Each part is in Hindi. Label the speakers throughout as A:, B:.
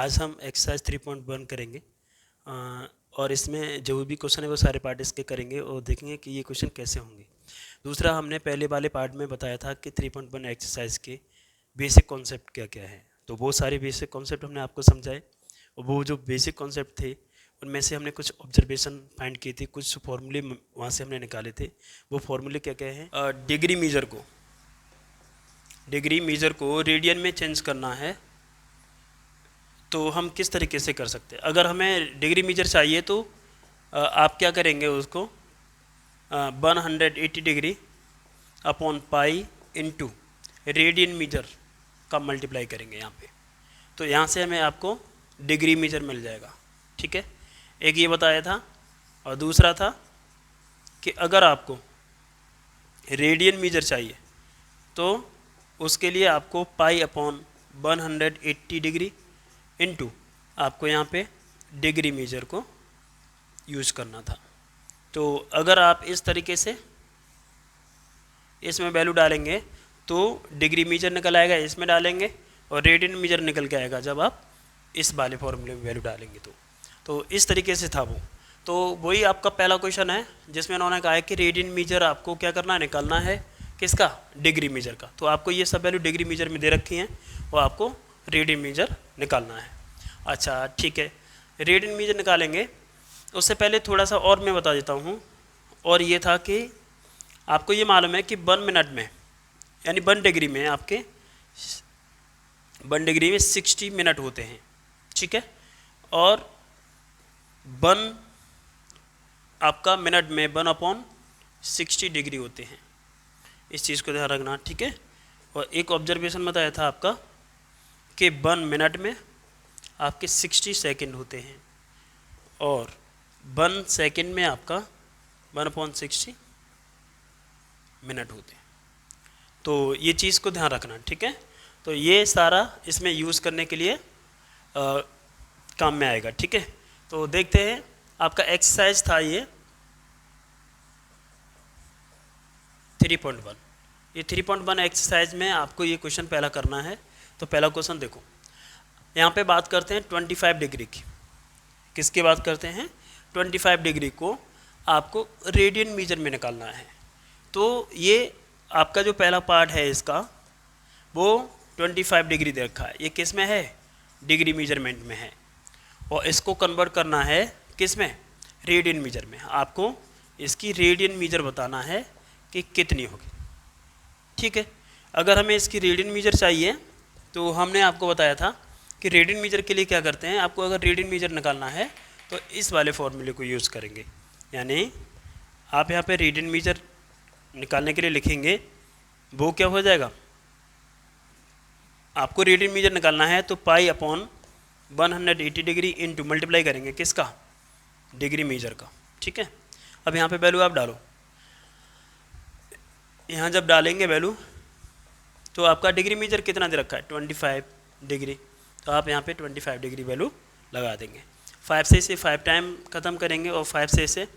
A: आज हम एक्सरसाइज 3.1 करेंगे और इसमें जो भी क्वेश्चन है वो सारे पार्ट इसके करेंगे और देखेंगे कि ये क्वेश्चन कैसे होंगे। दूसरा, हमने पहले वाले पार्ट में बताया था कि 3.1 एक्सरसाइज के बेसिक कॉन्सेप्ट क्या क्या है, तो वो सारे बेसिक कॉन्सेप्ट हमने आपको समझाए और वो जो बेसिक कॉन्सेप्ट थे उनमें से हमने कुछ ऑब्जर्वेशन फाइंड की थी, कुछ फॉर्मूले वहाँ से हमने निकाले थे। वो फॉर्मूले क्या क्या हैं? डिग्री मीजर को रेडियन में चेंज करना है तो हम किस तरीके से कर सकते हैं। अगर हमें डिग्री मीजर चाहिए तो आप क्या करेंगे, उसको 180 degree upon pi into radian measure का मल्टीप्लाई करेंगे यहाँ पे, तो यहाँ से हमें आपको डिग्री मीजर मिल जाएगा। ठीक है, एक ये बताया था और दूसरा था कि अगर आपको रेडियन मीजर चाहिए तो उसके लिए आपको पाई अपॉन 180 डिग्री इनटू आपको यहाँ पे डिग्री मेजर को यूज़ करना था। तो अगर आप इस तरीके से इसमें वैल्यू डालेंगे तो डिग्री मेजर निकल आएगा, इसमें डालेंगे और रेडियन मेजर निकल के आएगा जब आप इस वाले फॉर्मूले में वैल्यू डालेंगे। तो इस तरीके से था वो। तो वही आपका पहला क्वेश्चन है जिसमें उन्होंने कहा है कि रेडियन मेजर आपको क्या करना है, निकालना है किसका, डिग्री मेजर का। तो आपको ये सब वैल्यू डिग्री मेजर में दे रखी हैं और आपको रेडियन मेजर निकालना है। अच्छा ठीक है, रेडियन मेजर निकालेंगे उससे पहले थोड़ा सा और मैं बता देता हूँ। और ये था कि आपको ये मालूम है कि 1 मिनट में यानी 1 डिग्री में आपके 1 डिग्री में 60 मिनट होते हैं। ठीक है, और 1 आपका मिनट में 1/60 डिग्री होते हैं। इस चीज़ को ध्यान रखना। ठीक है, और एक ऑब्जर्वेशन बताया था आपका कि 1 मिनट में आपके 60 सेकंड होते हैं और 1 सेकंड में आपका 1/60 मिनट होते हैं। तो ये चीज़ को ध्यान रखना। ठीक है, तो ये सारा इसमें यूज़ करने के लिए काम में आएगा। ठीक है, तो देखते हैं आपका एक्सरसाइज था ये 3.1। ये 3.1 एक्सरसाइज में आपको ये क्वेश्चन पहला करना है। तो पहला क्वेश्चन देखो, यहाँ पे बात करते हैं 25 डिग्री की। किसकी बात करते हैं? 25 डिग्री को आपको रेडियन मीजर में निकालना है। तो ये आपका जो पहला पार्ट है इसका वो 25 डिग्री दे रखा है। ये किस में है? डिग्री मेजरमेंट में है और इसको कन्वर्ट करना है किस में? रेडियन मीजर में। आपको इसकी रेडियन मीजर बताना है कि कितनी होगी। ठीक है, अगर हमें इसकी रेडियन मीजर चाहिए तो हमने आपको बताया था कि रेडियन मीजर के लिए क्या करते हैं, आपको अगर रेडियन मीजर निकालना है तो इस वाले फॉर्मूले को यूज़ करेंगे। यानी आप यहाँ पे रेडियन मीजर निकालने के लिए लिखेंगे, वो क्या हो जाएगा, आपको रेडियन मीजर निकालना है तो pi upon 180 degree into multiply करेंगे किसका, डिग्री मेजर का। ठीक है, अब यहाँ पे वैल्यू आप डालो। यहाँ जब डालेंगे वैल्यू तो आपका डिग्री मेजर कितना दे रखा है, 25 डिग्री। तो आप यहाँ पे 25 डिग्री वैल्यू लगा देंगे। 5 से इसे 5 टाइम ख़त्म करेंगे और 5 से इसे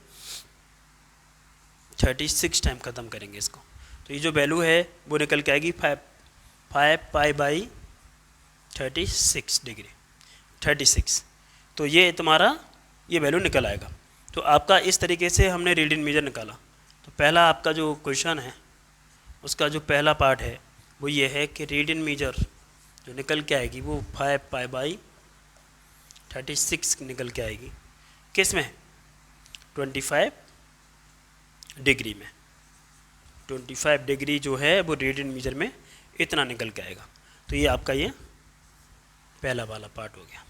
A: 36 टाइम ख़त्म करेंगे इसको। तो ये जो वैल्यू है वो निकल के आएगी 5 पाई बाई 36 डिग्री 36। तो ये तुम्हारा ये वैल्यू निकल आएगा। तो आपका इस तरीके से हमने रेडियन मेजर निकाला। तो पहला आपका जो क्वेश्चन है उसका जो पहला पार्ट है वो ये है कि रेडियन मेजर जो निकल के आएगी वो 5 पाई बाई 36 निकल के आएगी। किस में? 25 डिग्री में। 25 डिग्री जो है वो रेडियन मेजर में इतना निकल के आएगा। तो ये आपका ये पहला वाला पार्ट हो गया।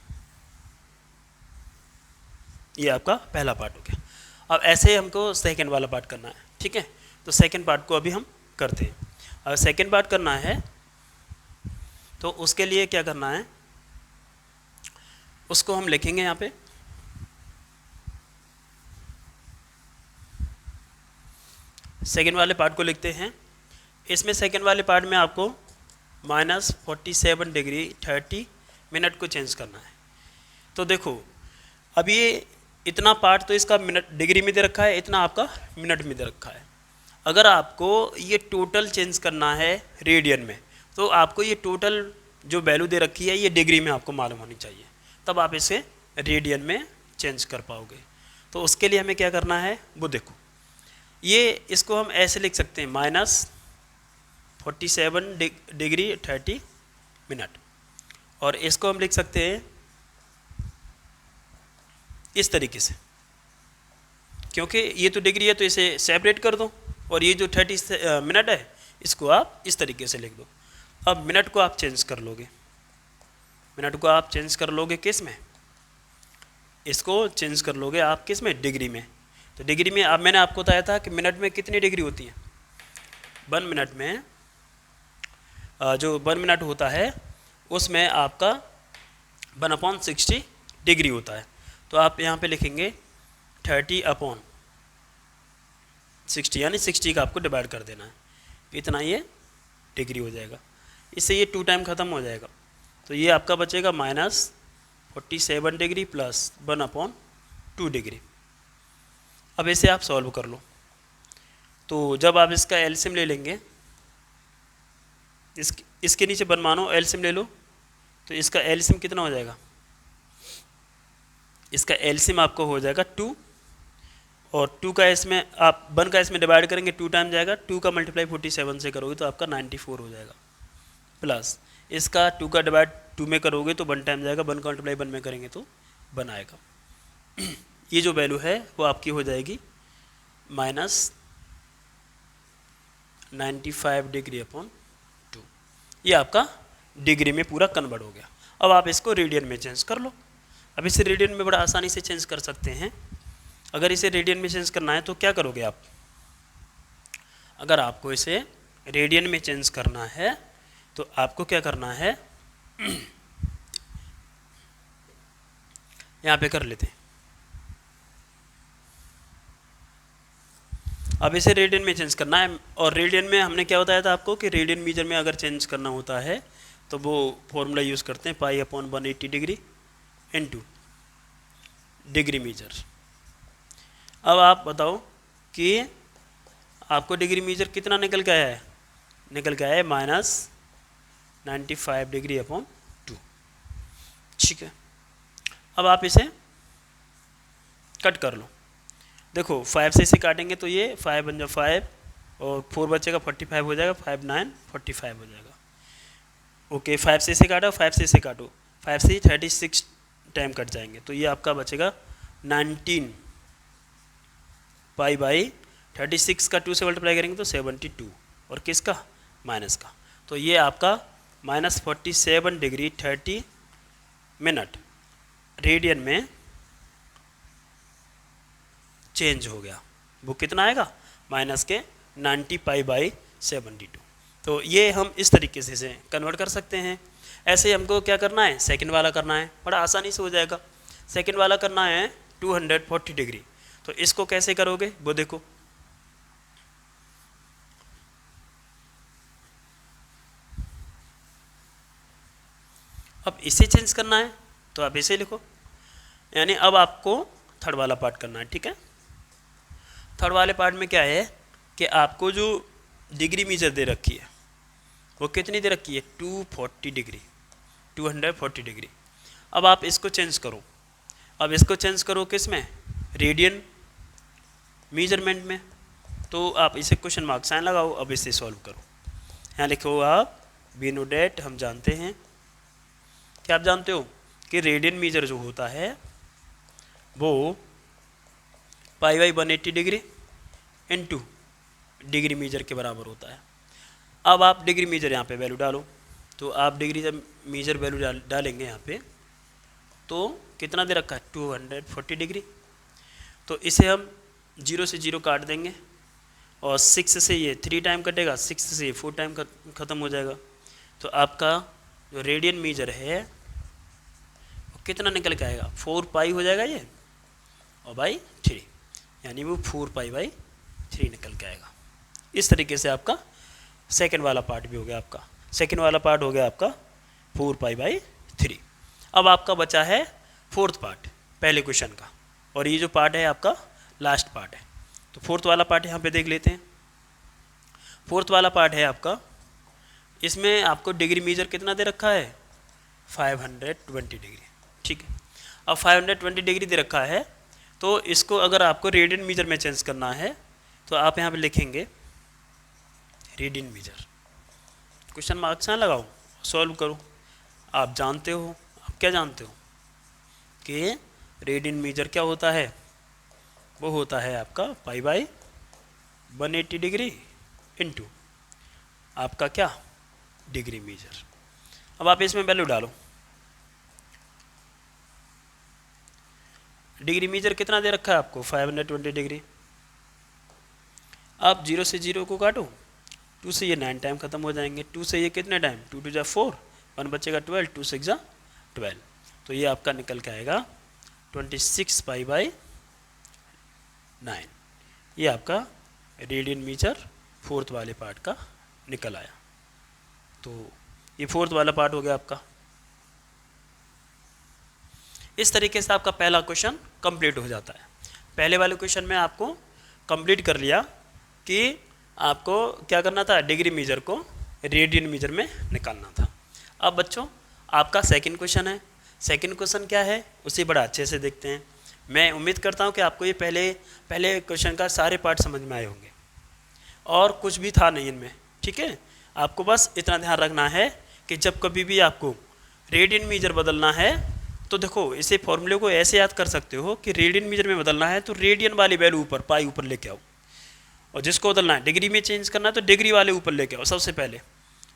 A: ये आपका पहला पार्ट हो गया। अब ऐसे ही हमको सेकंड वाला पार्ट करना है। ठीक है, तो सेकंड पार्ट को अभी हम करते हैं। अगर सेकंड पार्ट करना है तो उसके लिए क्या करना है, उसको हम लिखेंगे यहाँ पे सेकंड वाले पार्ट को लिखते हैं। इसमें सेकंड वाले पार्ट में आपको -47 डिग्री 30 मिनट को चेंज करना है। तो देखो अब ये इतना पार्ट तो इसका मिनट डिग्री में दे रखा है, इतना आपका मिनट में दे रखा है। अगर आपको ये टोटल चेंज करना है रेडियन में तो आपको ये टोटल जो वैल्यू दे रखी है ये डिग्री में आपको मालूम होनी चाहिए। तब आप इसे रेडियन में चेंज कर पाओगे। तो उसके लिए हमें क्या करना है वो देखो, ये इसको हम ऐसे लिख सकते हैं -47 डिग्री 30 मिनट, और इसको हम लिख सकते हैं इस तरीके से, क्योंकि ये तो डिग्री है तो इसे सेपरेट कर दो, और ये जो 30 मिनट है इसको आप इस तरीके से लिख दो। अब मिनट को आप चेंज कर लोगे, मिनट को आप चेंज कर लोगे किस में, इसको चेंज कर लोगे आप किस में, डिग्री में। तो डिग्री में अब मैंने आपको बताया था कि मिनट में कितनी डिग्री होती है, 1 मिनट में जो 1 मिनट होता है उसमें आपका 1/60 डिग्री होता है। तो आप यहाँ पे लिखेंगे 30/60, यानी 60 का आपको डिवाइड कर देना है, इतना ये डिग्री हो जाएगा। इससे ये 2 टाइम ख़त्म हो जाएगा। तो ये आपका बचेगा -47 डिग्री प्लस 1/2 डिग्री। अब इसे आप सॉल्व कर लो। तो जब आप इसका एलसीएम ले लेंगे, इसके नीचे 1 मानो, एलसीएम ले लो, तो इसका एलसीएम कितना हो जाएगा, इसका एलसीएम आपको हो जाएगा 2, और 2 का इसमें आप 1 का इसमें डिवाइड करेंगे 2 टाइम जाएगा, 2 का मल्टीप्लाई 47 से करोगे तो आपका 94 हो जाएगा, प्लस इसका 2 का डिवाइड 2 में करोगे तो 1 टाइम जाएगा, 1 का मल्टीप्लाई 1 में करेंगे तो 1 आएगा। ये जो वैल्यू है वो आपकी हो जाएगी -95 डिग्री अपॉन 2। ये आपका डिग्री में पूरा कन्वर्ट हो गया। अब आप इसको रेडियन में चेंज कर लो। अब इसे रेडियन में बड़ा आसानी से चेंज कर सकते हैं। अगर इसे रेडियन में चेंज करना है तो क्या करोगे आप, अगर आपको इसे रेडियन में चेंज करना है तो आपको क्या करना है, यहाँ पे कर लेते हैं। अब इसे रेडियन में चेंज करना है, और रेडियन में हमने क्या बताया था आपको कि रेडियन मीटर में अगर चेंज करना होता है तो वो फॉर्मूला यूज़ करते हैं π/180 डिग्री इनटू डिग्री मीटर। अब आप बताओ कि आपको डिग्री मीटर कितना निकल के आया है, निकल के आया है -95 डिग्री अपॉन 2। ठीक है, अब आप इसे कट कर लो। देखो 5 से इसे काटेंगे तो ये 5 बन जाए 5, और 4 बचेगा 45 हो जाएगा, 5 9 45 हो जाएगा। ओके, 5 से इसे काटो, 5 से इसे काटो, 5 से 36 टाइम कट जाएंगे, तो ये आपका बचेगा 19 π/36 का 2 से मल्टीप्लाई करेंगे तो 72, और किसका, माइनस का। तो ये आपका -47 डिग्री 30 मिनट रेडियन में चेंज हो गया। वो कितना आएगा, -90 π/72। तो ये हम इस तरीके से इसे कन्वर्ट कर सकते हैं। ऐसे हमको क्या करना है, सेकंड वाला करना है, बड़ा आसानी से हो जाएगा। सेकंड वाला करना है 240 डिग्री, तो इसको कैसे करोगे वो देखो। अब इसे चेंज करना है तो आप इसे लिखो, यानी अब आपको थर्ड वाला पार्ट करना है। ठीक है, थर्ड वाले पार्ट में क्या है कि आपको जो डिग्री मेजर दे रखी है वो कितनी दे रखी है, 240 डिग्री, 240 डिग्री। अब आप इसको चेंज करो, अब इसको चेंज करो किस में, रेडियन मेजरमेंट में। तो आप इसे क्वेश्चन मार्क साइन लगाओ, अब इसे सॉल्व करो। यहाँ लिखो आप वी नो डेट, हम जानते हैं, क्या आप जानते हो कि रेडियन मेजर जो होता है वो π/180 डिग्री इनटू डिग्री मेजर के बराबर होता है। अब आप डिग्री मेजर यहाँ पे वैल्यू डालो, तो आप डिग्री जब मेजर वैल्यू डालेंगे यहाँ पे तो कितना दे रखा है, 240 डिग्री। तो इसे हम 0 से 0 काट देंगे, और 6 से ये 3 टाइम कटेगा, 6 से ये 4 टाइम ख़त्म हो जाएगा। तो आपका जो रेडियन मेजर है वो कितना निकल के आएगा, 4π हो जाएगा ये, और बाई 3, यानी वो 4π/3 निकल के आएगा। इस तरीके से आपका सेकंड वाला पार्ट भी हो गया। आपका सेकंड वाला पार्ट हो गया आपका 4π/3। अब आपका बचा है फोर्थ पार्ट पहले क्वेश्चन का, और ये जो पार्ट है आपका लास्ट पार्ट है। तो फोर्थ वाला पार्ट यहाँ पे देख लेते हैं। फोर्थ वाला पार्ट है आपका, इसमें आपको डिग्री मेजर कितना दे रखा है, 520 डिग्री। ठीक है, अब 520 डिग्री दे रखा है, तो इसको अगर आपको रेडियन मीटर में चेंज करना है तो आप यहाँ पे लिखेंगे रेडियन मीटर। क्वेश्चन मार्क्स यहाँ लगाओ, सॉल्व करो। आप जानते हो, आप क्या जानते हो कि रेडियन मीटर क्या होता है, वो होता है आपका पाई बाई 180 डिग्री इंटू आपका क्या डिग्री मीटर। अब आप इसमें वैल्यू डालो। डिग्री मीटर कितना दे रखा है आपको 520 डिग्री। आप 0 से 0 को काटो, 2 से ये 9 टाइम खत्म हो जाएंगे, 2 से ये कितने टाइम, 2 2 जा 4, 1 बचेगा 12, 2 6 जा 12, तो ये आपका निकल के आएगा 26 पाई बाई 9। ये आपका रेडियन मीटर फोर्थ वाले पार्ट का निकल आया। तो ये फोर्थ वाला पार्ट हो गया आपका। इस तरीके से आपका पहला क्वेश्चन कंप्लीट हो जाता है। पहले वाले क्वेश्चन में आपको कंप्लीट कर लिया कि आपको क्या करना था, डिग्री मीजर को रेडियन मीजर में निकालना था। अब बच्चों आपका सेकंड क्वेश्चन है। सेकंड क्वेश्चन क्या है उसे बड़ा अच्छे से देखते हैं। मैं उम्मीद करता हूँ कि आपको ये पहले क्वेश्चन का सारे पार्ट समझ में आए होंगे और कुछ भी था नहीं इनमें, ठीक है। आपको बस इतना ध्यान रखना है कि जब कभी भी आपको रेडियन मीजर बदलना है तो देखो इसे फॉर्मूले को ऐसे याद कर सकते हो कि रेडियन मीजर में बदलना है तो रेडियन वाली वैल्यू ऊपर, पाई ऊपर लेके आओ, और जिसको बदलना है डिग्री में चेंज करना है तो डिग्री वाले ऊपर लेके आओ सबसे पहले,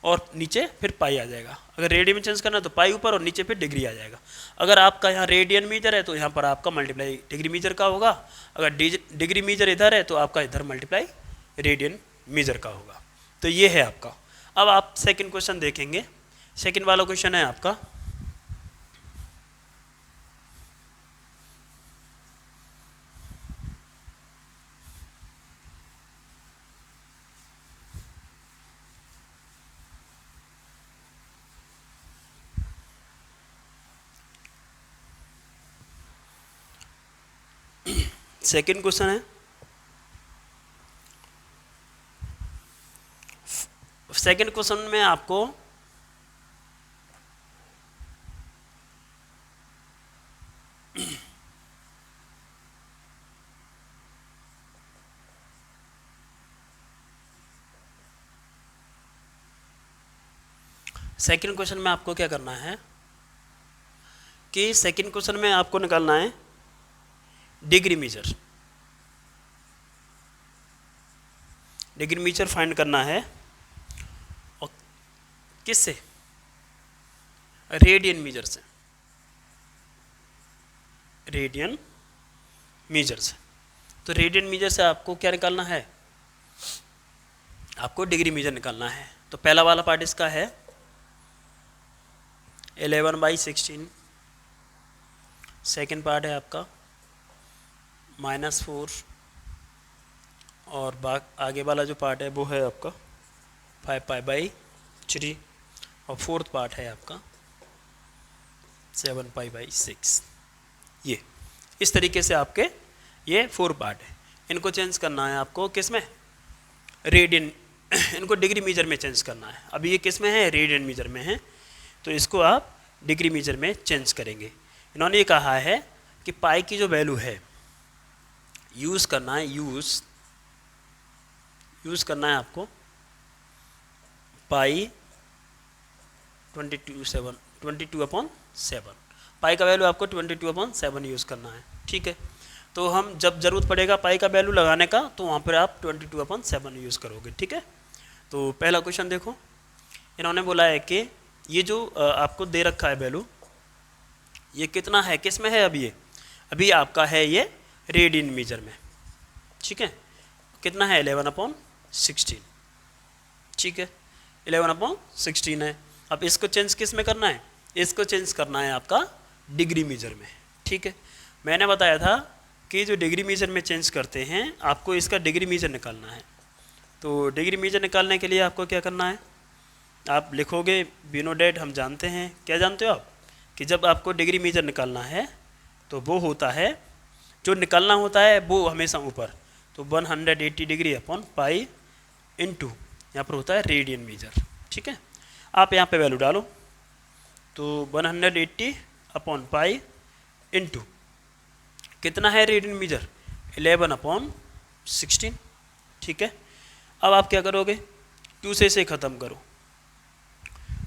A: और नीचे फिर पाई आ जाएगा। अगर रेडियन में चेंज करना है तो पाई ऊपर और नीचे फिर डिग्री आ जाएगा। अगर आपका यहाँ रेडियन मीटर है तो यहाँ पर आपका मल्टीप्लाई डिग्री मीटर का होगा, अगर डिग्री मीटर इधर है तो आपका इधर मल्टीप्लाई रेडियन मीटर का होगा। तो ये है आपका। अब आप सेकंड क्वेश्चन देखेंगे। सेकंड वाला क्वेश्चन है आपका सेकंड क्वेश्चन है सेकंड क्वेश्चन में आपको सेकंड क्वेश्चन में आपको क्या करना है कि सेकंड क्वेश्चन में आपको निकालना है degree measure. Degree measure find करना है और किससे, रेडियन मीजर से, रेडियन मीजर से। तो रेडियन मीजर से आपको क्या निकालना है, आपको डिग्री मीजर निकालना है। तो पहला वाला पार्ट इसका है 11/16, सेकेंड पार्ट है आपका -4, और आगे वाला जो पार्ट है वो है आपका 5π/3, और फोर्थ पार्ट है आपका 7π/6। ये इस तरीके से आपके ये 4 पार्ट है। इनको चेंज करना है आपको किस में, रेडियन, इनको डिग्री मीजर में चेंज करना है। अभी ये किस में है, रेडियन मीजर में है, तो इसको आप डिग्री मीजर में चेंज करेंगे। इन्होंने ये कहा है कि पाई की जो वैल्यू है यूज़ करना है, यूज़ करना है आपको पाई 22/7। पाई का वैल्यू आपको 22/7 यूज़ करना है, ठीक है। तो हम जब ज़रूरत पड़ेगा पाई का वैल्यू लगाने का तो वहाँ पर आप 22/7 यूज़ करोगे, ठीक है। तो पहला क्वेश्चन देखो, इन्होंने बोला है कि ये जो आपको दे रखा है वैल्यू, ये कितना है, किस में है अभी आपका है ये रेडियन मीजर में, ठीक है। कितना है 11/16, ठीक है, 11/16 है। अब इसको चेंज किस में करना है, इसको चेंज करना है आपका डिग्री मीजर में, ठीक है। मैंने बताया था कि जो डिग्री मीजर में चेंज करते हैं आपको इसका डिग्री मीजर निकालना है। तो डिग्री मीजर निकालने के लिए आपको क्या करना है, आप लिखोगे बिनो डेट। हम जानते हैं, क्या जानते हो आप, कि जब आपको डिग्री मीजर निकालना है तो वो होता है, जो निकालना होता है वो हमेशा ऊपर, तो 180 डिग्री अपॉन पाई इंटू यहाँ पर होता है रेडियन मीजर, ठीक है। आप यहाँ पे वैल्यू डालो, तो 180 अपॉन पाई इनटू कितना है रीडिंग मीजर 11/16, ठीक है। अब आप क्या करोगे, 2 से इसे ख़त्म करो,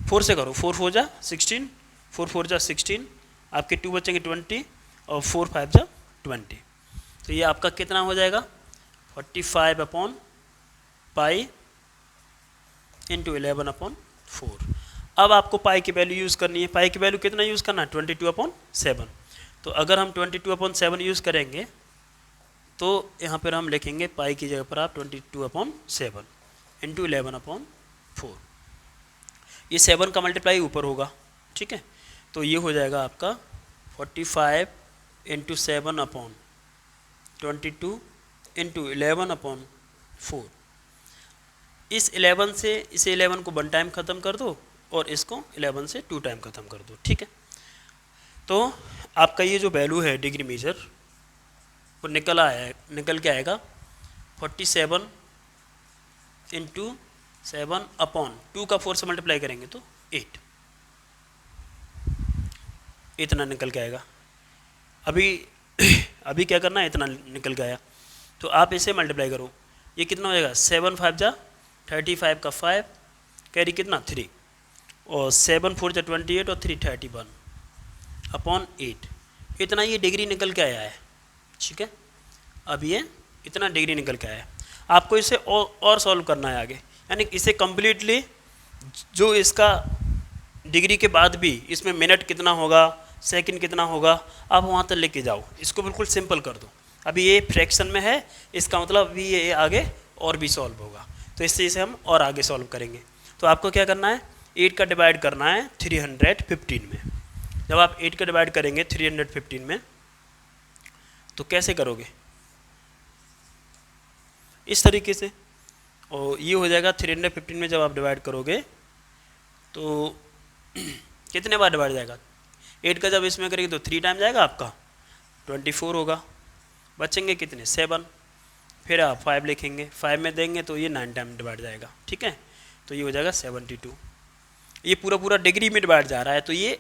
A: 4 से करो, 4 4 जा 16, 4 4 जा 16, आपके 2 बचेंगे 20 और 4 5 जा 20। तो ये आपका कितना हो जाएगा 45/पाई इंटू 11/4। अब आपको पाई की वैल्यू यूज़ करनी है। पाई की वैल्यू कितना यूज़ करना है 22/7। तो अगर हम 22/7 यूज़ करेंगे तो यहाँ पर हम लिखेंगे पाई की जगह पर आप 22/7 इंटू 11/4। ये 7 का मल्टीप्लाई ऊपर होगा, ठीक है। तो ये हो जाएगा आपका 45 इंटू 7/22 इंटू 11/4। इस 11 से इसे 11 को 1 टाइम ख़त्म कर दो और इसको 11 से 2 टाइम ख़त्म कर दो, ठीक है। तो आपका ये जो वैल्यू है डिग्री मेजर वो निकल के आएगा 47 इंटू 7/2 का 4 से मल्टीप्लाई करेंगे तो 8, इतना निकल के आएगा। अभी क्या करना है, इतना निकल के आया तो आप इसे मल्टीप्लाई करो, ये कितना हो जाएगा 7 5 जा 35 का 5, कैरी कितना 3 और 7 4 जा 28 और 3 31/8, इतना ये डिग्री निकल के आया है, ठीक है। अब ये इतना डिग्री निकल के आया है। आपको इसे और सॉल्व करना है आगे, यानी इसे कम्प्लीटली जो इसका डिग्री के बाद भी इसमें मिनट कितना होगा, सेकंड कितना होगा, आप वहाँ तक लेके जाओ, इसको बिल्कुल सिंपल कर दो। अभी ये फ्रैक्शन में है, इसका मतलब अभी ये आगे और भी सॉल्व होगा, तो इससे इसे हम और आगे सॉल्व करेंगे। तो आपको क्या करना है, 8 का डिवाइड करना है 315 में। जब आप 8 का डिवाइड करेंगे 315 में तो कैसे करोगे, इस तरीके से, और ये हो जाएगा 315 में जब आप डिवाइड करोगे तो कितने बार डिवाइड जाएगा, 8 का जब इसमें करेंगे तो 3 टाइम जाएगा, आपका 24 होगा, बचेंगे कितने 7, फिर आप 5 लिखेंगे, 5 में देंगे तो ये 9 टाइम डिवाइड जाएगा, ठीक है। तो ये हो जाएगा 72, ये पूरा डिग्री में डिवाइड जा रहा है। तो ये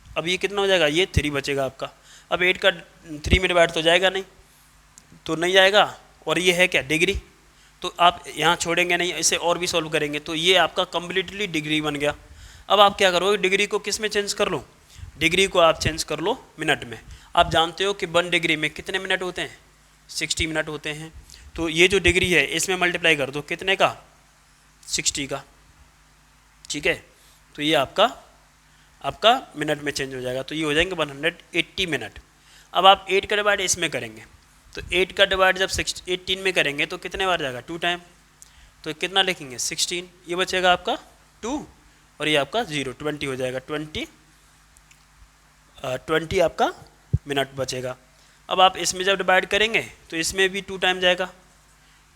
A: अब ये कितना हो जाएगा, ये 3 बचेगा आपका। अब 8 का 3 में डिवाइड तो जाएगा नहीं, तो नहीं जाएगा, और ये है क्या डिग्री, तो आप यहाँ छोड़ेंगे नहीं, इसे और भी सॉल्व करेंगे तो ये आपका कम्प्लीटली डिग्री बन गया। अब आप क्या करोगे, डिग्री को किस में चेंज कर लो, डिग्री को आप चेंज कर लो मिनट में। आप जानते हो कि 1 डिग्री में कितने मिनट होते हैं, 60 मिनट होते हैं। तो ये जो डिग्री है इसमें मल्टीप्लाई कर दो कितने का, 60 का, ठीक है। तो ये आपका मिनट में चेंज हो जाएगा, तो ये हो जाएंगे 180 मिनट। अब आप 8 का डिवाइड इसमें करेंगे, तो 8 का डिवाइड जब 18 में करेंगे तो कितने बार जाएगा 2 टाइम, तो कितना लिखेंगे 16, ये बचेगा आपका 2 और ये आपका 0, 20 हो जाएगा, 20 आपका मिनट बचेगा। अब आप इसमें जब डिवाइड करेंगे तो इसमें भी 2 टाइम जाएगा,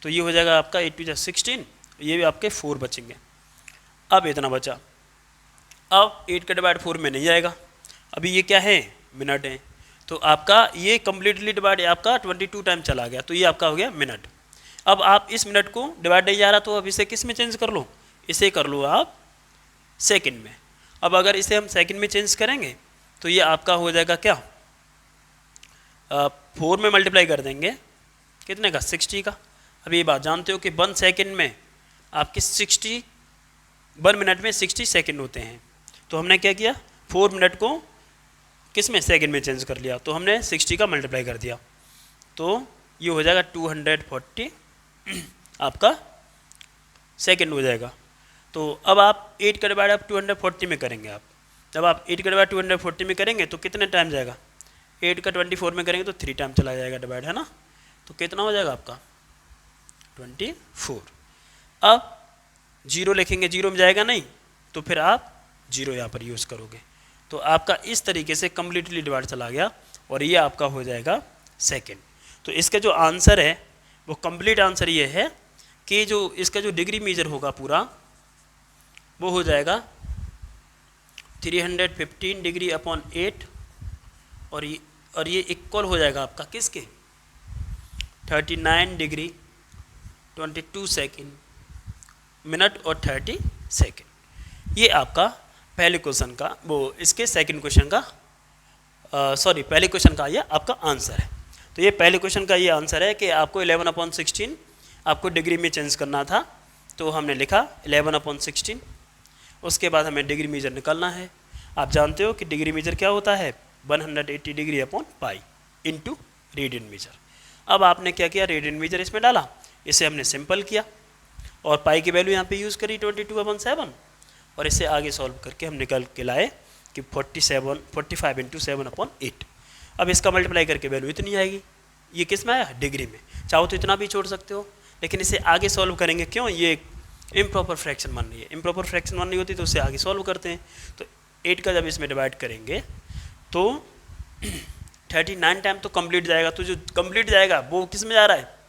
A: तो ये हो जाएगा आपका 8 + 16, ये भी आपके 4 बचेंगे। अब इतना बचा, अब 8 का डिवाइड 4 में नहीं जाएगा, अभी ये क्या है मिनट है, तो आपका ये कम्प्लीटली डिवाइड आपका 22 टाइम चला गया, तो ये आपका हो गया मिनट। अब आप इस मिनट को डिवाइड नहीं जा रहा तो अब इसे किस में चेंज कर लो, इसे कर लो आप सेकंड में। अब अगर इसे हम सेकंड में चेंज करेंगे तो ये आपका हो जाएगा क्या, 4 में मल्टीप्लाई कर देंगे कितने का 60 का। अब ये बात जानते हो कि 1 सेकंड में आपके 1 मिनट में 60 सेकंड होते हैं, तो हमने क्या किया 4 मिनट को किस में सेकंड में चेंज कर लिया, तो हमने 60 का मल्टीप्लाई कर दिया, तो ये हो जाएगा 240 आपका सेकंड हो जाएगा। तो अब आप 8 का डिवाइड आप 240 में करेंगे, आप जब आप 8 का डिवाइड 240 में करेंगे तो कितने टाइम जाएगा, 8 का 24 में करेंगे तो 3 टाइम चला जाएगा डिवाइड, है ना। तो कितना हो जाएगा आपका 24। अब 0 लिखेंगे, 0 में जाएगा नहीं, तो फिर आप 0 यहाँ पर यूज़ करोगे, तो आपका इस तरीके से कम्प्लीटली डिवाइड चला गया और ये आपका हो जाएगा सेकंड। तो इसका जो आंसर है वो कंप्लीट आंसर ये है कि जो इसका जो डिग्री मेजर होगा पूरा वो हो जाएगा 315 डिग्री अपॉन 8 और ये इक्वल हो जाएगा आपका किसके 39 डिग्री 22 सेकेंड मिनट और 30 सेकेंड। ये आपका पहले क्वेश्चन का वो इसके सेकंड क्वेश्चन का सॉरी पहले क्वेश्चन का ये आपका आंसर है। तो ये पहले क्वेश्चन का ये आंसर है कि आपको 11/16 आपको डिग्री में चेंज करना था, तो हमने लिखा 11/16। उसके बाद हमें डिग्री मेजर निकालना है। आप जानते हो कि डिग्री मेजर क्या होता है, 180 degree upon pi into radian major. अब आपने क्या किया, रेडियन मेजर इसमें डाला, इसे हमने सिंपल किया और पाई की वैल्यू यहाँ पे यूज़ करी 22/7, और इसे आगे सॉल्व करके हम निकल के लाए कि 45 इंटू 7/8। अब इसका मल्टीप्लाई करके वैल्यू इतनी आएगी। ये किस में आया, डिग्री में। चाहो तो इतना भी छोड़ सकते हो, लेकिन इसे आगे सॉल्व करेंगे। क्यों, ये इम्प्रॉपर फ्रैक्शन बन रही है। इम्प्रॉपर फ्रैक्शन बन रही होती तो उसे आगे सॉल्व करते हैं। तो 8 का जब इसमें डिवाइड करेंगे तो 39 टाइम तो कंप्लीट जाएगा। तो जो कंप्लीट जाएगा वो किस में जा रहा है,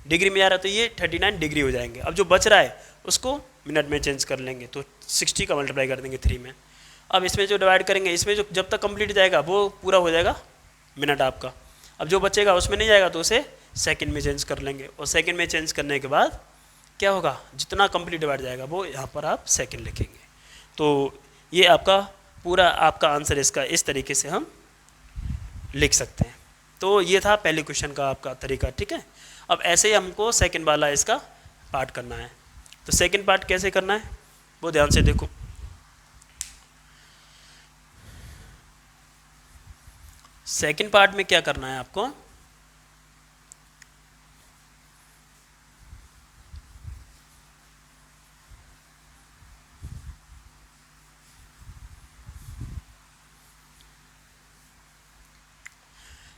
A: डिग्री में जा रहा है, तो ये 39 डिग्री हो जाएंगे। अब जो बच रहा है उसको मिनट में चेंज कर लेंगे, तो 60 का मल्टीप्लाई कर देंगे 3 में। अब इसमें जो डिवाइड करेंगे, इसमें जो जब तक कंप्लीट जाएगा वो पूरा हो जाएगा मिनट आपका। अब जो बचेगा उसमें नहीं जाएगा तो उसे सेकंड में चेंज कर लेंगे, और सेकंड में चेंज करने के बाद क्या होगा, जितना कंप्लीट डिवाइड जाएगा वो यहाँ पर आप सेकंड लिखेंगे। तो ये आपका पूरा आपका आंसर इसका इस तरीके से हम लिख सकते हैं। तो ये था पहले क्वेश्चन का आपका तरीका, ठीक है। अब ऐसे ही हमको सेकंड वाला इसका पार्ट करना है। तो सेकंड पार्ट कैसे करना है वो ध्यान से देखो। सेकंड पार्ट में क्या करना है आपको,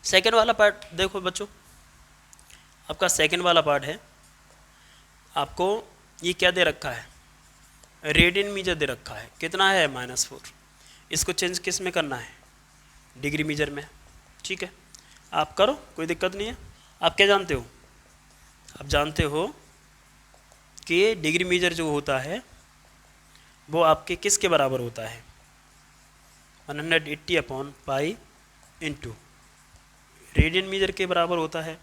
A: सेकंड वाला पार्ट देखो बच्चों, आपका सेकंड वाला पार्ट है। आपको ये क्या दे रखा है, रेडियन मीजर दे रखा है, कितना है -4। इसको चेंज किस में करना है, डिग्री मीजर में, ठीक है। आप करो, कोई दिक्कत नहीं है। आप क्या जानते हो, आप जानते हो कि डिग्री मीजर जो होता है वो आपके किसके बराबर होता है, 180 upon pi into radian measure के बराबर होता है,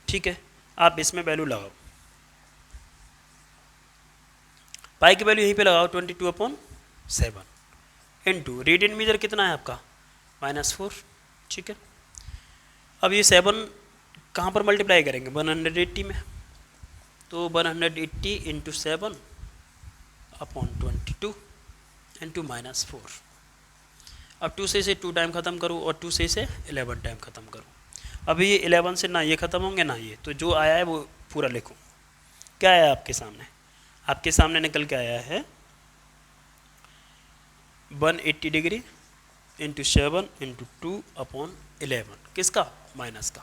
A: ठीक है। आप इसमें वैल्यू लगाओ, पाई की वैल्यू यहीं पे लगाओ 22/7 इंटू रेडियन मीजर कितना है आपका -4, ठीक है। अब ये 7 कहाँ पर मल्टीप्लाई करेंगे, 180 में। तो 180 इंटू 7 अपॉन 22 इंटू -4। अब 2 से इसे 2 टाइम ख़त्म करो और 2 से इसे 11 टाइम ख़त्म करो। अभी ये 11 से ना ये ख़त्म होंगे ना ये, तो जो आया है वो पूरा लिखो। क्या आया आपके सामने, आपके सामने निकल के आया है 180 डिग्री इंटू 7 इंटू 2/11। किसका, माइनस का।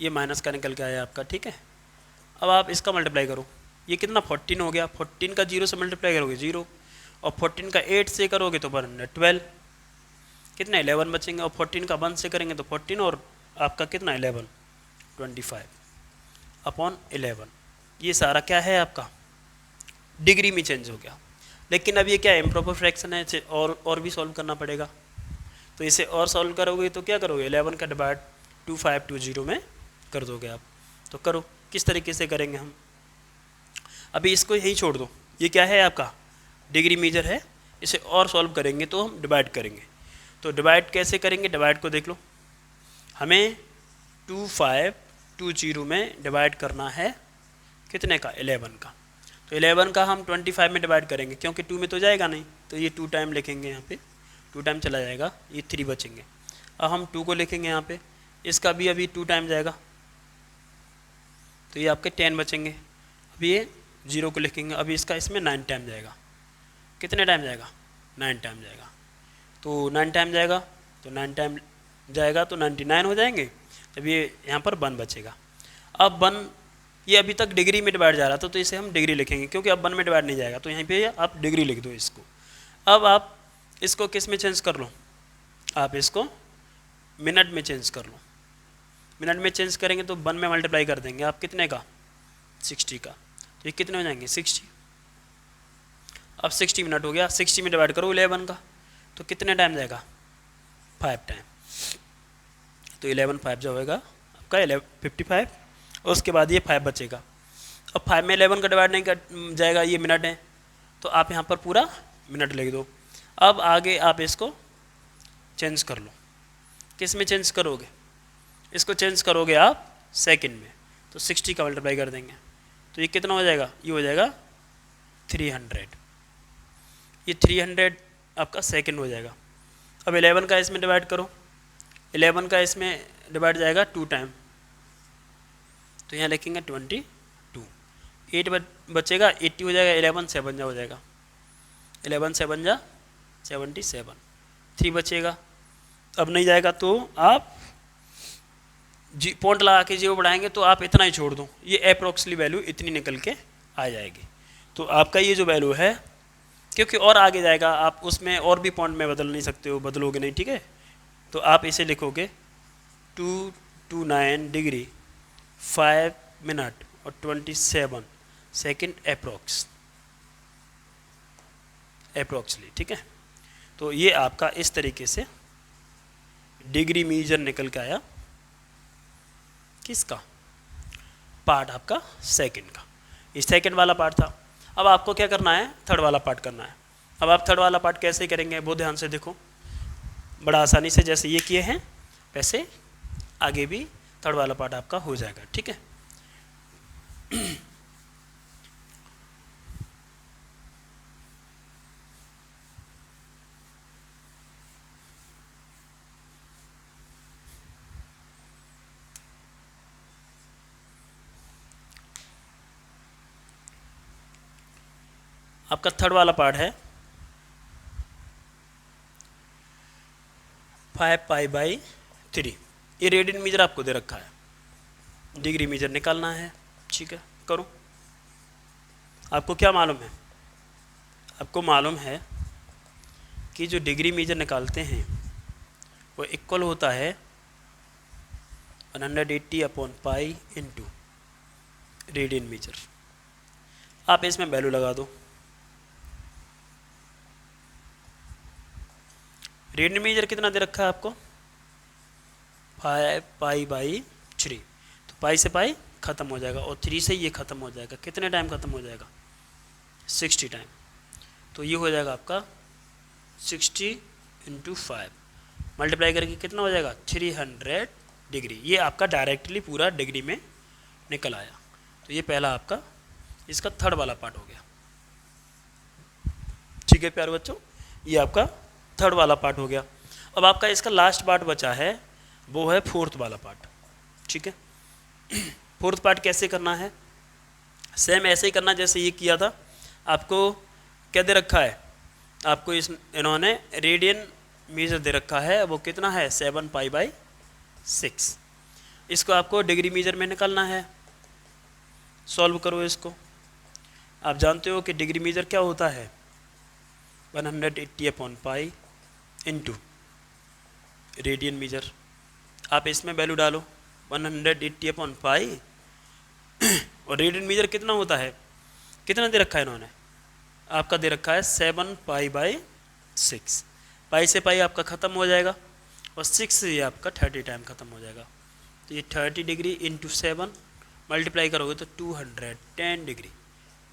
A: ये माइनस का निकल के आया आपका, ठीक है। अब आप इसका मल्टीप्लाई करो, ये कितना 14 हो गया। 14 का 0 से मल्टीप्लाई करोगे 0, और 14 का 8 से करोगे तो 112, कितने 11 बचेंगे। और 14 का 1 से करेंगे तो 14, और आपका कितना 11, 25/11। ये सारा क्या है आपका, डिग्री में चेंज हो गया। लेकिन अब ये क्या है, इम्प्रॉपर फ्रैक्शन है, इसे और भी सॉल्व करना पड़ेगा। तो इसे और सॉल्व करोगे तो क्या करोगे, 11 का डिवाइड 2520 में कर दोगे आप। तो करो, किस तरीके से करेंगे हम, अभी इसको यहीं छोड़ दो। ये क्या है आपका, डिग्री मेजर है। इसे और सॉल्व करेंगे तो हम डिवाइड करेंगे। तो डिवाइड कैसे करेंगे, डिवाइड को देख लो। हमें 2520 में डिवाइड करना है कितने का, 11 का। तो 11 का हम 25 में डिवाइड करेंगे, क्योंकि 2 में तो जाएगा नहीं, तो ये 2 टाइम लिखेंगे यहाँ पे, 2 टाइम चला जाएगा, ये 3 बचेंगे। अब हम 2 को लिखेंगे यहाँ पे, इसका भी अभी 2 टाइम जाएगा, तो ये आपके 10 बचेंगे। अभी ये 0 को लिखेंगे, अभी इसका इसमें 9 टाइम जाएगा। कितने टाइम जाएगा, 9 टाइम जाएगा। तो 9 टाइम जाएगा, तो 9 टाइम जाएगा तो 99 हो जाएंगे। तब ये यहाँ पर 1 बचेगा। अब 1 ये अभी तक डिग्री में डिवाइड जा रहा था, तो इसे हम डिग्री लिखेंगे, क्योंकि अब 1 में डिवाइड नहीं जाएगा, तो यहीं पे आप डिग्री लिख दो इसको। अब आप इसको किस में चेंज कर लो, आप इसको मिनट में चेंज कर लो। मिनट में चेंज करेंगे तो 1 में मल्टीप्लाई कर देंगे आप कितने का, 60 का। तो ये कितने हो जाएंगे, 60। अब 60 मिनट हो गया, 60 में डिवाइड करो 11 का, तो कितने टाइम जाएगा, 5 टाइम। तो 11 5 जो होगा आपका 55, और उसके बाद ये 5 बचेगा। अब 5 में 11 का डिवाइड नहीं कर जाएगा, ये मिनट है, तो आप यहाँ पर पूरा मिनट लिख दो। अब आगे आप इसको चेंज कर लो, किस में चेंज करोगे, इसको चेंज करोगे आप सेकंड में, तो 60 का मल्टीप्लाई कर देंगे तो ये कितना हो जाएगा, ये हो जाएगा 300। ये 300 आपका सेकंड हो जाएगा। अब 11 का इसमें डिवाइड करो, 11 का इसमें डिवाइड जाएगा 2 टाइम, तो यहाँ लिखेंगे 22, 8 बचेगा, 80 हो जाएगा, 11 7 जा हो जाएगा, 11 7 जा 77, 3 बचेगा। अब नहीं जाएगा तो आप जी पॉइंट लगा के जीरो बढ़ाएंगे तो आप इतना ही छोड़ दो, ये अप्रोक्सली वैल्यू इतनी निकल के आ जाएगी। तो आपका ये जो वैल्यू है, क्योंकि और आगे जाएगा आप उसमें और भी पॉइंट में बदल नहीं सकते हो, बदलोगे नहीं, ठीक है। तो आप इसे लिखोगे 229 डिग्री 5 मिनट और 27 सेकेंड अप्रोक्सली, ठीक है। तो ये आपका इस तरीके से डिग्री मीजर निकल के आया, किसका पार्ट, आपका सेकंड का। ये सेकंड वाला पार्ट था। अब आपको क्या करना है, थर्ड वाला पार्ट करना है। अब आप थर्ड वाला पार्ट कैसे करेंगे वो ध्यान से देखो, बड़ा आसानी से जैसे ये किए हैं वैसे आगे भी थर्ड वाला पार्ट आपका हो जाएगा, ठीक है। आपका थर्ड वाला पार्ट है 5π/3। ये रेडियन मीजर आपको दे रखा है, डिग्री मीजर निकालना है, ठीक है। करो, आपको क्या मालूम है, आपको मालूम है कि जो डिग्री मीजर निकालते हैं वो इक्वल होता है 180/π इंटू रेडियन मीजर। आप इसमें वैल्यू लगा दो, रेडियन मीजर कितना दे रखा है आपको 5π/3, तो पाई से पाई ख़त्म हो जाएगा और 3 से ये ख़त्म हो जाएगा। कितने टाइम ख़त्म हो जाएगा 60 टाइम, तो ये हो जाएगा आपका 60 × 5 मल्टीप्लाई करके कितना हो जाएगा 300 डिग्री। ये आपका डायरेक्टली पूरा डिग्री में निकल आया। तो ये पहला आपका इसका थर्ड वाला पार्ट हो गया, ठीक है प्यारे बच्चों, ये आपका थर्ड वाला पार्ट हो गया। अब आपका इसका लास्ट पार्ट बचा है वो है फोर्थ वाला पार्ट, ठीक है। फोर्थ पार्ट कैसे करना है, सेम ऐसे ही करना जैसे ये किया था। आपको क्या दे रखा है, आपको इन्होंने रेडियन मीजर दे रखा है, वो कितना है 7π/6। इसको आपको डिग्री मीजर में निकालना है। सॉल्व करो इसको। आप जानते हो कि डिग्री मीजर क्या होता है 180/π इंटू रेडियन मीजर। आप इसमें वैल्यू डालो 180/π और रेडियन मीजर कितना होता है, कितना दे रखा है इन्होंने, आपका दे रखा है 7π/6। पाई से पाई आपका ख़त्म हो जाएगा और 6 से ये आपका 30 टाइम ख़त्म हो जाएगा। तो ये 30 डिग्री इंटू 7 मल्टीप्लाई करोगे तो 210 डिग्री।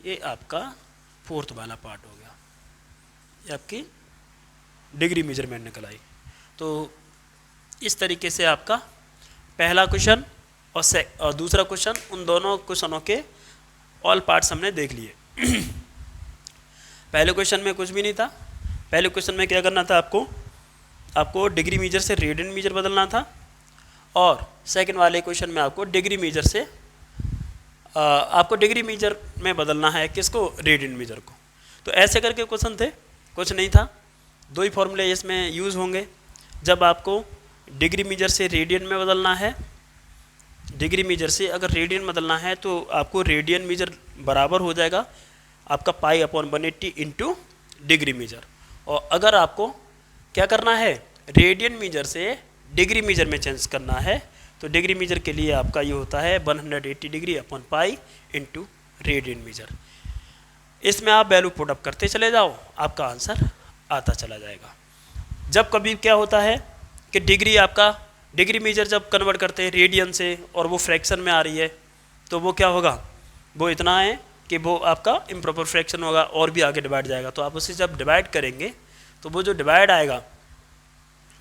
A: ये आपका फोर्थ वाला पार्ट हो गया, ये आपकी डिग्री मेजरमेंट निकल आई। तो इस तरीके से आपका पहला क्वेश्चन और दूसरा क्वेश्चन, उन दोनों क्वेश्चनों के ऑल पार्ट्स हमने देख लिए। पहले क्वेश्चन में कुछ भी नहीं था। पहले क्वेश्चन में क्या करना था, आपको डिग्री मीजर से रेडियन मीजर बदलना था, और सेकंड वाले क्वेश्चन में आपको डिग्री मीजर से आपको डिग्री मीजर में बदलना है किसको, रेडियन मीजर को। तो ऐसे करके क्वेश्चन थे, कुछ नहीं था। दो ही फॉर्मूले इसमें यूज़ होंगे। जब आपको डिग्री मीजर से रेडियन में बदलना है, डिग्री मीजर से अगर रेडियन बदलना है तो आपको रेडियन मीजर बराबर हो जाएगा आपका π/180 इंटू डिग्री मीजर। और अगर आपको क्या करना है, रेडियन मीजर से डिग्री मीजर में चेंज करना है, तो डिग्री मीजर के लिए आपका ये होता है 180 degree upon pi into radian measure. इसमें आप वैल्यू पुट अप करते चले जाओ, आपका आंसर आता चला जाएगा। जब कभी क्या होता है कि डिग्री मीजर जब कन्वर्ट करते हैं रेडियन से और वो फ्रैक्शन में आ रही है, तो वो क्या होगा, वो इतना है कि वो आपका इम्प्रॉपर फ्रैक्शन होगा और भी आगे डिवाइड जाएगा। तो आप उसे जब डिवाइड करेंगे तो वो जो डिवाइड आएगा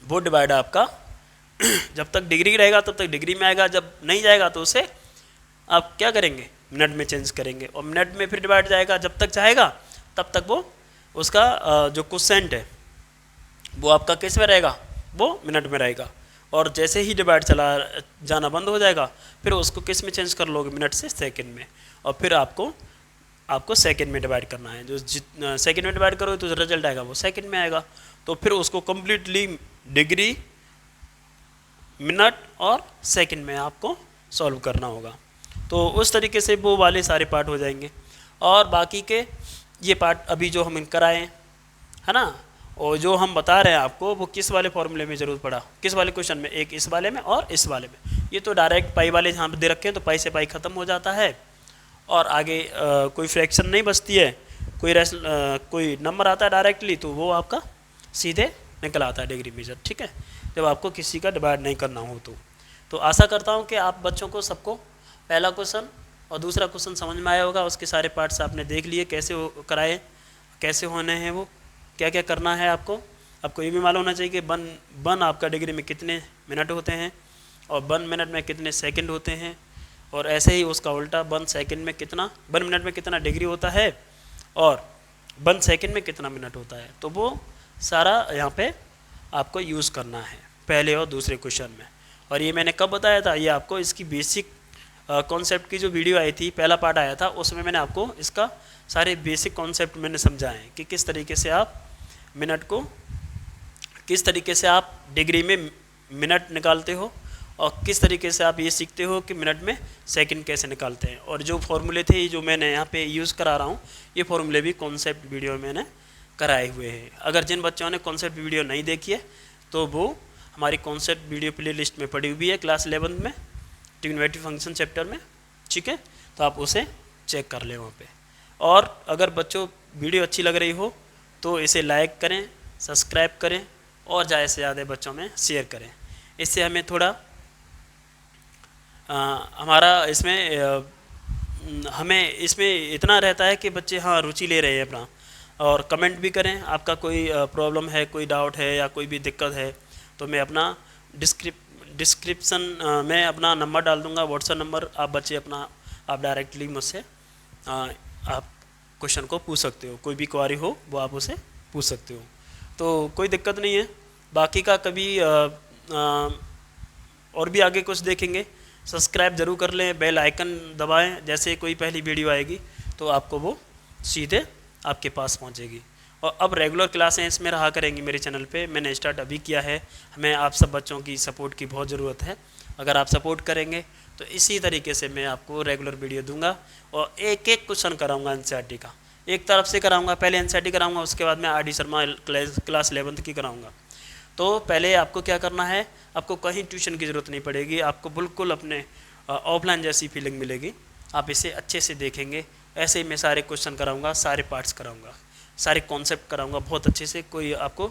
A: वो डिवाइड आपका जब तक डिग्री रहेगा तब तक डिग्री में आएगा, जब नहीं जाएगा तो उसे आप क्या करेंगे, मिनट में चेंज करेंगे, और मिनट में फिर डिवाइड जाएगा, जब तक जाएगा तब तक वो उसका जो क्वोशेंट है वो आपका किस में रहेगा, वो मिनट में रहेगा। और जैसे ही डिवाइड चला जाना बंद हो जाएगा फिर उसको किस में चेंज कर लोगे, मिनट से सेकंड में, और फिर आपको सेकंड में डिवाइड करना है। जो सेकंड में डिवाइड करोगे तो जो रिजल्ट आएगा वो सेकंड में आएगा। तो फिर उसको कम्प्लीटली डिग्री, मिनट और सेकंड में आपको सॉल्व करना होगा। तो उस तरीके से वो वाले सारे पार्ट हो जाएंगे। और बाकी के ये पार्ट अभी जो हम कराए है ना, और जो हम बता रहे हैं आपको वो किस वाले फॉर्मूले में ज़रूरत पड़ा, किस वाले क्वेश्चन में, एक इस वाले में और इस वाले में। ये तो डायरेक्ट पाई वाले जहाँ पे दे रखे हैं तो पाई से पाई ख़त्म हो जाता है और आगे कोई फ्रैक्शन नहीं बचती है, कोई नंबर आता है डायरेक्टली तो वो आपका सीधे निकल आता है डिग्री मेजर। ठीक है, जब आपको किसी का डिवाइड नहीं करना हो तो आशा करता हूँ कि आप बच्चों को सबको पहला क्वेश्चन और दूसरा क्वेश्चन समझ में आया होगा। उसके सारे पार्ट्स आपने देख लिए, कैसे कराए, कैसे होने हैं, वो क्या क्या करना है आपको ये भी मालूम होना चाहिए कि वन आपका डिग्री में कितने मिनट होते हैं और 1 मिनट में कितने सेकंड होते हैं, और ऐसे ही उसका उल्टा 1 मिनट में कितना डिग्री होता है और 1 सेकंड में कितना मिनट होता है। तो वो सारा यहाँ पे आपको यूज़ करना है पहले और दूसरे क्वेश्चन में। और ये मैंने कब बताया था, ये आपको इसकी बेसिक कॉन्सेप्ट की जो वीडियो आई थी, पहला पार्ट आया था, उसमें मैंने आपको इसका सारे बेसिक कॉन्सेप्ट मैंने समझाए हैं कि किस तरीके से आप मिनट को, किस तरीके से आप डिग्री में मिनट निकालते हो और किस तरीके से आप ये सीखते हो कि मिनट में सेकंड कैसे निकालते हैं। और जो फॉर्मूले थे जो मैंने यहाँ पे यूज़ करा रहा हूँ, ये फॉर्मूले भी कॉन्सेप्ट वीडियो में मैंने कराए हुए हैं। अगर जिन बच्चों ने कॉन्सेप्ट वीडियो नहीं देखी है तो वो हमारी कॉन्सेप्ट वीडियो प्ले लिस्ट में पड़ी हुई है क्लास 11 में, ट्रिग्नोमेट्री फंक्शन चैप्टर में। ठीक है, तो आप उसे चेक कर लें वहाँ पे। और अगर बच्चों वीडियो अच्छी लग रही हो तो इसे लाइक करें, सब्सक्राइब करें और ज़्यादा से ज़्यादा बच्चों में शेयर करें। इससे हमें थोड़ा हमारा हमें इसमें इतना रहता है कि बच्चे हाँ रुचि ले रहे हैं अपना। और कमेंट भी करें, आपका कोई प्रॉब्लम है, कोई डाउट है या कोई भी दिक्कत है तो मैं अपना डिस्क्रिप्शन में अपना नंबर डाल दूंगा, व्हाट्सएप नंबर। आप डायरेक्टली मुझसे आप क्वेश्चन को पूछ सकते हो, कोई भी क्वारी हो वो आप उसे पूछ सकते हो, तो कोई दिक्कत नहीं है। बाकी का कभी और भी आगे कुछ देखेंगे, सब्सक्राइब ज़रूर कर लें, बेल आइकन दबाएं, जैसे कोई पहली वीडियो आएगी तो आपको वो सीधे आपके पास पहुंचेगी। और अब रेगुलर क्लासें इसमें रहा करेंगी मेरे चैनल पे, मैंने स्टार्ट अभी किया है। हमें आप सब बच्चों की सपोर्ट की बहुत ज़रूरत है। अगर आप सपोर्ट करेंगे तो इसी तरीके से मैं आपको रेगुलर वीडियो दूंगा और एक एक क्वेश्चन कराऊंगा एनसीईआरटी का, एक तरफ से कराऊंगा। पहले एनसीईआरटी कराऊंगा, उसके बाद मैं आर डी शर्मा क्लास 11 की कराऊंगा। तो पहले आपको क्या करना है, आपको कहीं ट्यूशन की ज़रूरत नहीं पड़ेगी, आपको बिल्कुल अपने ऑफलाइन जैसी फीलिंग मिलेगी। आप इसे अच्छे से देखेंगे। ऐसे ही मैं सारे क्वेश्चन कराऊंगा, सारे पार्ट्स कराऊंगा, सारे कॉन्सेप्ट कराऊंगा बहुत अच्छे से। कोई आपको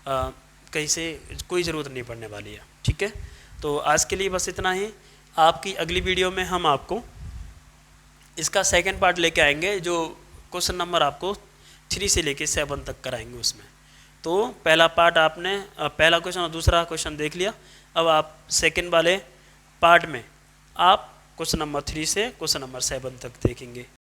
A: कहीं से कोई ज़रूरत नहीं पड़ने वाली है। ठीक है, तो आज के लिए बस इतना ही। आपकी अगली वीडियो में हम आपको इसका सेकंड पार्ट लेके आएंगे, जो क्वेश्चन नंबर आपको 3 से लेके 7 तक कराएंगे उसमें। तो पहला पार्ट आपने पहला क्वेश्चन और दूसरा क्वेश्चन देख लिया। अब आप सेकंड वाले पार्ट में आप क्वेश्चन नंबर 3 से क्वेश्चन नंबर 7 तक देखेंगे।